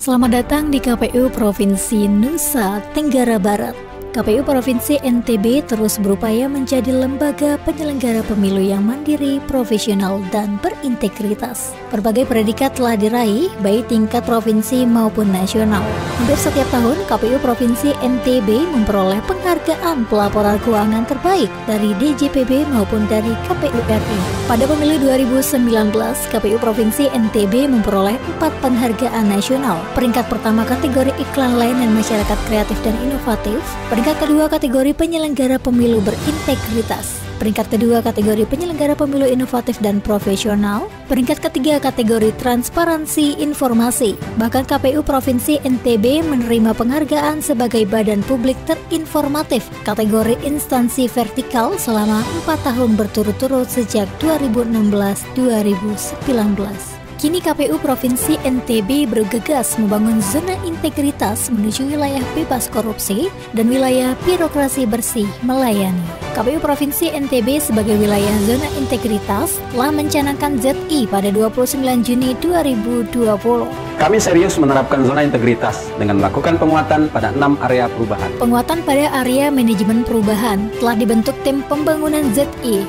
Selamat datang di KPU Provinsi Nusa Tenggara Barat. KPU Provinsi NTB terus berupaya menjadi lembaga penyelenggara pemilu yang mandiri, profesional, dan berintegritas. Berbagai predikat telah diraih, baik tingkat provinsi maupun nasional. Hampir setiap tahun, KPU Provinsi NTB memperoleh penghargaan pelaporan keuangan terbaik dari DJPB maupun dari KPU RI. Pada pemilu 2019, KPU Provinsi NTB memperoleh 4 penghargaan nasional. Peringkat pertama kategori iklan layanan masyarakat kreatif dan inovatif, peringkat kedua kategori penyelenggara pemilu berintegritas, peringkat kedua kategori penyelenggara pemilu inovatif dan profesional, peringkat ketiga kategori transparansi informasi. Bahkan KPU Provinsi NTB menerima penghargaan sebagai badan publik terinformatif kategori instansi vertikal selama 4 tahun berturut-turut sejak 2016-2019. Kini KPU Provinsi NTB bergegas membangun zona integritas menuju wilayah bebas korupsi dan wilayah birokrasi bersih melayani. KPU Provinsi NTB sebagai wilayah zona integritas telah mencanangkan ZI pada 29 Juni 2020. Kami serius menerapkan zona integritas dengan melakukan penguatan pada 6 area perubahan. Penguatan pada area manajemen perubahan telah dibentuk tim pembangunan ZI.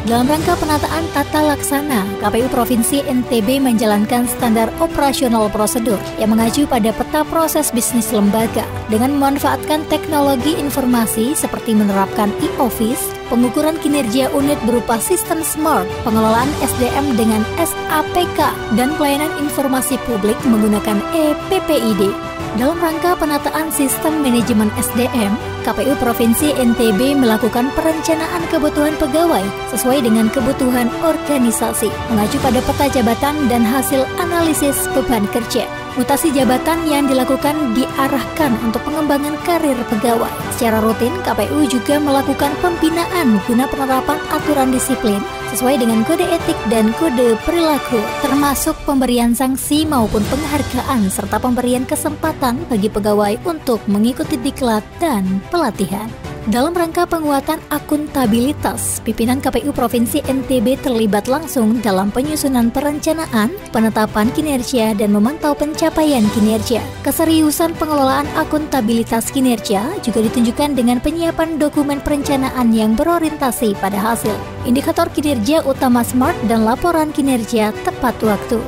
Dalam rangka penataan tata laksana, KPU Provinsi NTB menjalankan standar operasional prosedur yang mengacu pada peta proses bisnis lembaga dengan memanfaatkan teknologi informasi seperti menerapkan e-office, pengukuran kinerja unit berupa sistem smart, pengelolaan SDM dengan SAPK, dan pelayanan informasi publik menggunakan e-PPID. Dalam rangka penataan sistem manajemen SDM, KPU Provinsi NTB melakukan perencanaan kebutuhan pegawai sesuai dengan kebutuhan organisasi, mengacu pada peta jabatan dan hasil analisis beban kerja. Mutasi jabatan yang dilakukan diarahkan untuk pengembangan karir pegawai. Secara rutin, KPU juga melakukan pembinaan guna penerapan aturan disiplin sesuai dengan kode etik dan kode perilaku, termasuk pemberian sanksi maupun penghargaan serta pemberian kesempatan bagi pegawai untuk mengikuti diklat dan pelatihan. Dalam rangka penguatan akuntabilitas, pimpinan KPU Provinsi NTB terlibat langsung dalam penyusunan perencanaan, penetapan kinerja, dan memantau pencapaian kinerja. Keseriusan pengelolaan akuntabilitas kinerja juga ditunjukkan dengan penyiapan dokumen perencanaan yang berorientasi pada hasil, indikator kinerja utama SMART, dan laporan kinerja tepat waktu.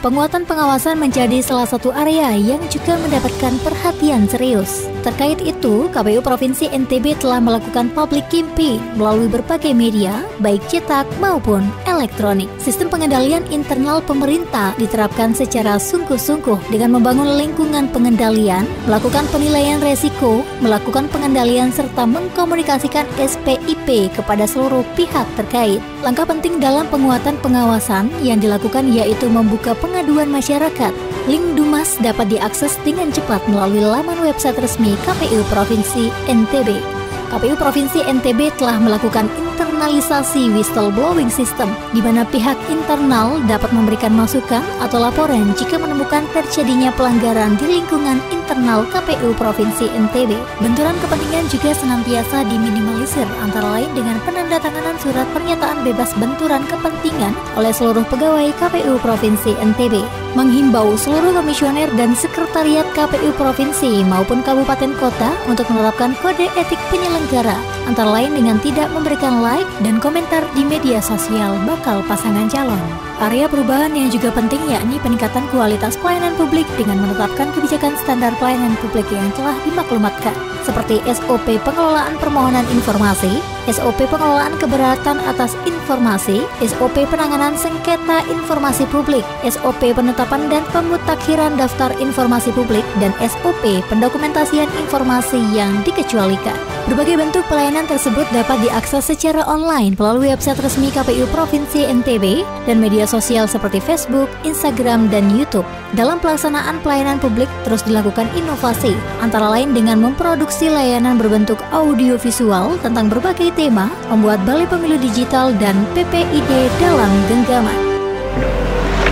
Penguatan pengawasan menjadi salah satu area yang juga mendapatkan perhatian serius. Terkait itu, KPU Provinsi NTB telah melakukan public campaign melalui berbagai media, baik cetak maupun elektronik. Sistem pengendalian internal pemerintah diterapkan secara sungguh-sungguh dengan membangun lingkungan pengendalian, melakukan penilaian resiko, melakukan pengendalian serta mengkomunikasikan SPIP kepada seluruh pihak terkait. Langkah penting dalam penguatan pengawasan yang dilakukan yaitu membuka pengaduan masyarakat. Link Dumas dapat diakses dengan cepat melalui laman website resmi KPU Provinsi NTB. KPU Provinsi NTB telah melakukan internalisasi whistleblowing system, di mana pihak internal dapat memberikan masukan atau laporan jika menemukan terjadinya pelanggaran di lingkungan internal KPU Provinsi NTB. Benturan kepentingan juga senantiasa diminimalisir, antara lain dengan penandatanganan surat pernyataan bebas benturan kepentingan oleh seluruh pegawai KPU Provinsi NTB. Menghimbau seluruh komisioner dan sekretariat KPU Provinsi maupun kabupaten kota untuk menerapkan kode etik penyelenggara, antara lain dengan tidak memberikan like dan komentar di media sosial bakal pasangan calon. Area perubahan yang juga penting yakni peningkatan kualitas pelayanan publik dengan menetapkan kebijakan standar pelayanan publik yang telah dimaklumatkan, seperti SOP pengelolaan permohonan informasi, SOP pengelolaan keberatan atas informasi, SOP penanganan sengketa informasi publik, SOP penetapan dan pemutakhiran daftar informasi publik, dan SOP pendokumentasian informasi yang dikecualikan. Berbagai bentuk pelayanan tersebut dapat diakses secara online melalui website resmi KPU Provinsi NTB dan media sosial seperti Facebook, Instagram, dan YouTube. Dalam pelaksanaan pelayanan publik terus dilakukan inovasi, antara lain dengan memproduksi layanan berbentuk audiovisual tentang berbagai tema, membuat Balai Pemilu Digital dan PPID dalam genggaman.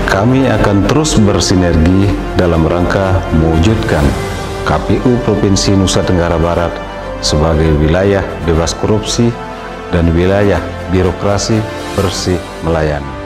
Kami akan terus bersinergi dalam rangka mewujudkan KPU Provinsi Nusa Tenggara Barat sebagai wilayah bebas korupsi dan wilayah birokrasi bersih melayani.